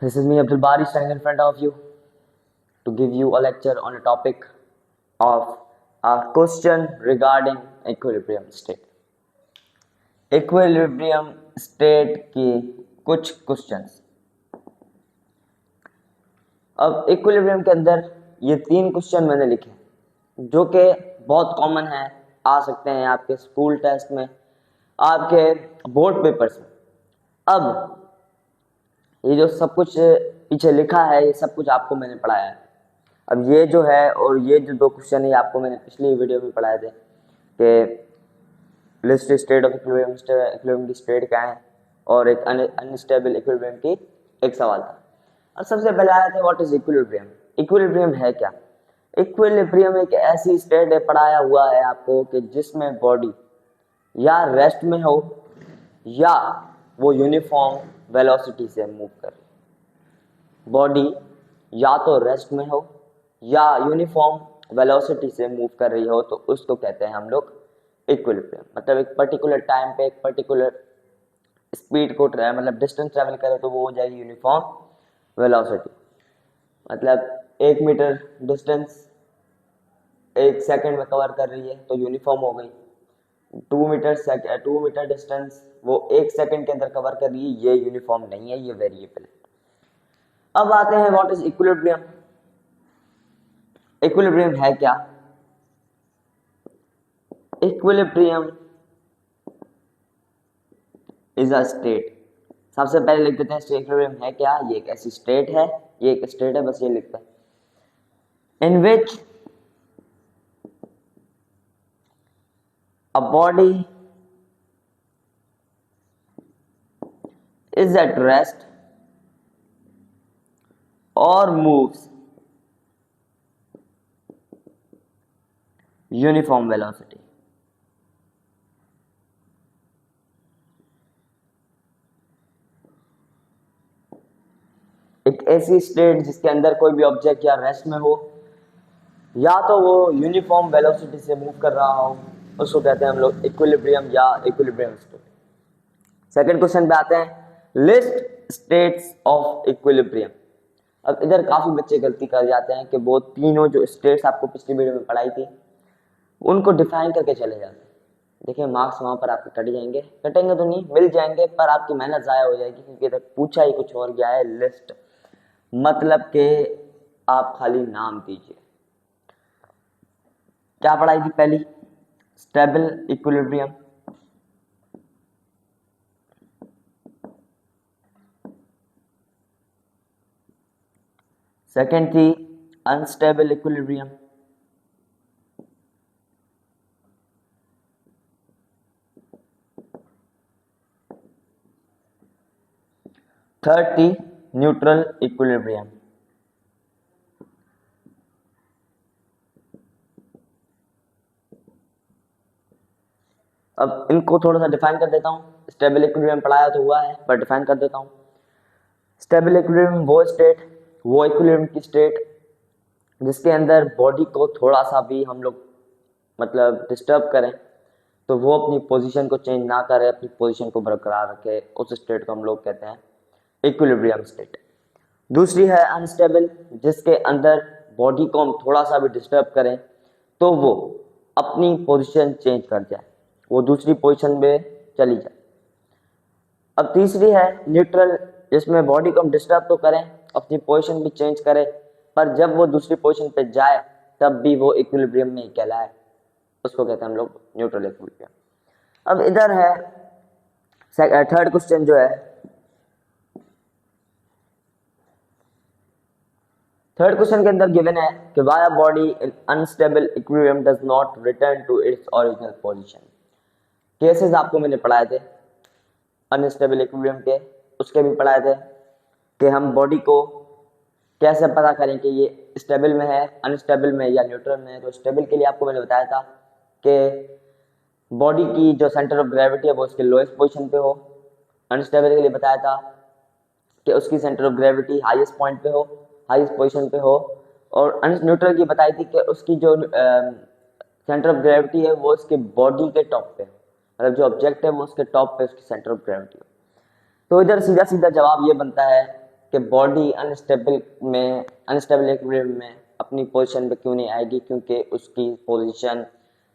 This is me Abdul Bari standing in front of you to give you a lecture on a topic of a question regarding equilibrium state. Equilibrium state की कुछ questions. अब equilibrium के अंदर ये 3 question मैंने लिखे जो कि बहुत कॉमन है, आ सकते हैं आपके स्कूल टेस्ट में, आपके बोर्ड पेपर्स में. अब ये जो सब कुछ पीछे लिखा है ये सब कुछ आपको मैंने पढ़ाया है. अब ये जो है और ये जो 2 क्वेश्चन है आपको मैंने पिछली वीडियो में पढ़ाए थे कि लिस्ट स्टेट ऑफ इक्विलिब्रियम की स्टेट क्या है और एक अनस्टेबल इक्विलिब्रियम की एक सवाल था. और सबसे पहले आया था व्हाट इज इक्विलिब्रियम. इक्विलिब्रियम है क्या? इक्विलिब्रियम एक ऐसी स्टेट है, पढ़ाया हुआ है आपको, कि जिसमें बॉडी या रेस्ट में हो या वो यूनिफॉर्म वेलोसिटी से मूव कर रही. बॉडी या तो रेस्ट में हो या यूनिफॉर्म वेलोसिटी से मूव कर रही हो तो उसको कहते हैं हम लोग इक्विलिब्रियम. मतलब एक पर्टिकुलर टाइम पे एक पर्टिकुलर स्पीड को मतलब डिस्टेंस ट्रेवल करे तो वो हो जाएगी यूनिफॉर्म वेलोसिटी. मतलब 1 मीटर डिस्टेंस 1 सेकंड में कवर कर रही है तो यूनिफॉर्म हो गई. 2 मीटर डिस्टेंस वो 1 सेकंड के अंदर कवर कर रही है, ये यूनिफॉर्म नहीं है, ये वेरिएबल है. अब आते हैं व्हाट इज इक्विलिब्रियम. इक्विलिब्रियम है क्या? Equilibrium is a state. सबसे पहले लिख देते हैं इक्विलिब्रियम है क्या. ये एक ऐसी स्टेट है, ये एक स्टेट है, बस ये लिखते हैं. इन विच a body is at rest or moves uniform velocity. एक ऐसी स्टेट जिसके अंदर कोई भी ऑब्जेक्ट या रेस्ट में हो या तो वो यूनिफॉर्म वेलोसिटी से मूव कर रहा हो, उसको कहते हैं हम लोग इक्विलिब्रियम या इक्विलिब्रियम स्टेट. सेकंड क्वेश्चन पे आते हैं, लिस्ट स्टेट्स ऑफ इक्विलिब्रियम. अब इधर काफी बच्चे गलती कर जाते हैं कि वो तीनों जो स्टेट्स आपको पिछली वीडियो में पढ़ाई थी उनको डिफाइन करके चले जाते हैं. देखिए मार्क्स वहां पर आपके कट जाएंगे, कटेंगे तो नहीं, मिल जाएंगे, पर आपकी मेहनत जाया हो जाएगी क्योंकि इधर पूछा ही कुछ और गया है. लिस्ट मतलब के आप खाली नाम दीजिए. क्या पढ़ाई थी पहली? Stable equilibrium. सेकेंड थी अनस्टेबल इक्विलिब्रियम. थर्ड थी न्यूट्रल इक्विलिब्रियम. अब इनको थोड़ा सा डिफाइन कर देता हूँ. स्टेबल इक्विलिब्रियम पढ़ाया तो हुआ है पर डिफाइन कर देता हूँ. स्टेबल इक्विलिब्रियम वो स्टेट, वो इक्विलिब्रियम की स्टेट जिसके अंदर बॉडी को थोड़ा सा भी हम लोग मतलब डिस्टर्ब करें तो वो अपनी पोजीशन को चेंज ना करे, अपनी पोजीशन को बरकरार रखे, उस स्टेट को हम लोग कहते हैं इक्विलिब्रियम स्टेट. दूसरी है अनस्टेबल, जिसके अंदर बॉडी को हम थोड़ा सा भी डिस्टर्ब करें तो वो अपनी पोजीशन चेंज कर जाए, वो दूसरी पोजीशन में चली जाए. अब तीसरी है न्यूट्रल, जिसमें बॉडी को हम डिस्टर्ब तो करें, अपनी पोजीशन भी चेंज करें, पर जब वो दूसरी पोजीशन पे जाए तब भी वो इक्विलिब्रियम में ही कहलाए, उसको कहते हैं हम लोग न्यूट्रल इक्विलिब्रियम. अब इधर है थर्ड क्वेश्चन जो है, थर्ड क्वेश्चन के अंदर गिवन है कि why a body in unstable equilibrium does not return to its original position. Cases आपको मैंने पढ़ाए थे अनस्टेबल इक्विलिब्रियम के, उसके भी पढ़ाए थे कि हम बॉडी को कैसे पता करें कि ये स्टेबल में है, अनस्टेबल में या न्यूट्रल में है. तो स्टेबल के लिए आपको मैंने बताया था कि बॉडी की जो सेंटर ऑफ ग्रेविटी है वो उसके लोएस्ट पोजीशन पे हो. अनस्टेबल के लिए बताया था कि उसकी centre of gravity highest point पे हो, हाईएस्ट पोजीशन पे हो, और न्यूट्रल की बताई थी कि उसकी जो सेंटर ऑफ ग्रेविटी है वो उसके बॉडी के टॉप पे है, मतलब जो ऑब्जेक्ट है वो उसके टॉप पे उसकी सेंटर ऑफ ग्रेविटी है। तो इधर सीधा सीधा जवाब ये बनता है कि बॉडी अनस्टेबल इक्विलिब्रियम में अपनी पोजीशन पे क्यों नहीं आएगी, क्योंकि उसकी पोजीशन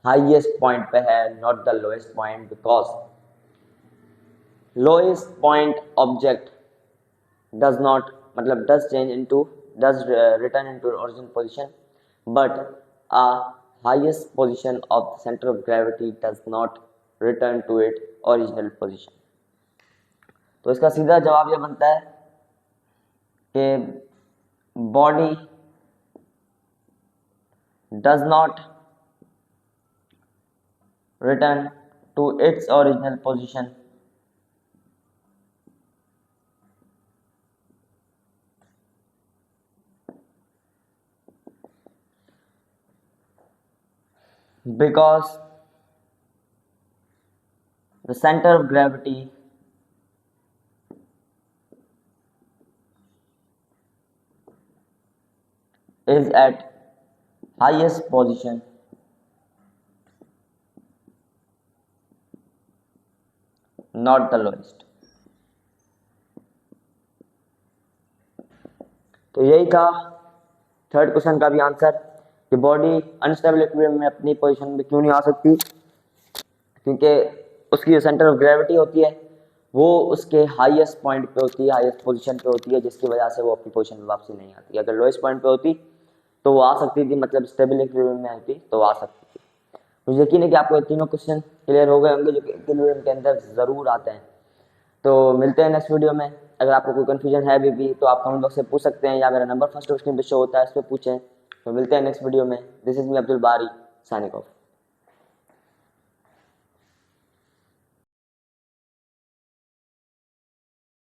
हाईएस्ट पॉइंट पे है, not the lowest point, because lowest point object does not मतलब does return into original position, but a highest position of the center of gravity does not return to its original position। तो इसका सीधा जवाब ये बनता है कि body does not return to its original position because the center of gravity is at highest position not the lowest। तो यही था थर्ड क्वेश्चन का भी आंसर कि बॉडी अनस्टेबल इक्विलिब्रियम में अपनी पोजीशन में क्यों नहीं आ सकती, क्योंकि उसकी जो सेंटर ऑफ ग्रेविटी होती है वो उसके हाईएस्ट पॉइंट पे होती है, हाईएस्ट पोजीशन पे होती है, जिसकी वजह से वो अपनी पोजीशन में वापसी नहीं आती। अगर लोएस्ट पॉइंट पे होती तो वो आ सकती थी, मतलब स्टेबल इक्विलिब्रियम में आती तो वो आ सकती थी। मुझे यकीन है कि आपको ये तीनों क्वेश्चन क्लियर हो गए होंगे जो कि इक्विलिब्रियम के अंदर ज़रूर आते हैं। तो मिलते हैं नेक्स्ट वीडियो में। अगर आपको कोई कंफ्यूजन है भी तो आप कमेंट बॉक्स से पूछ सकते हैं, या मेरा नंबर फर्स्ट स्क्रीन पे शो होता है, इस पर पूछें। तो मिलते हैं नेक्स्ट वीडियो में। दिस इज मी अब्दुल बारी, साइनिंग ऑफ।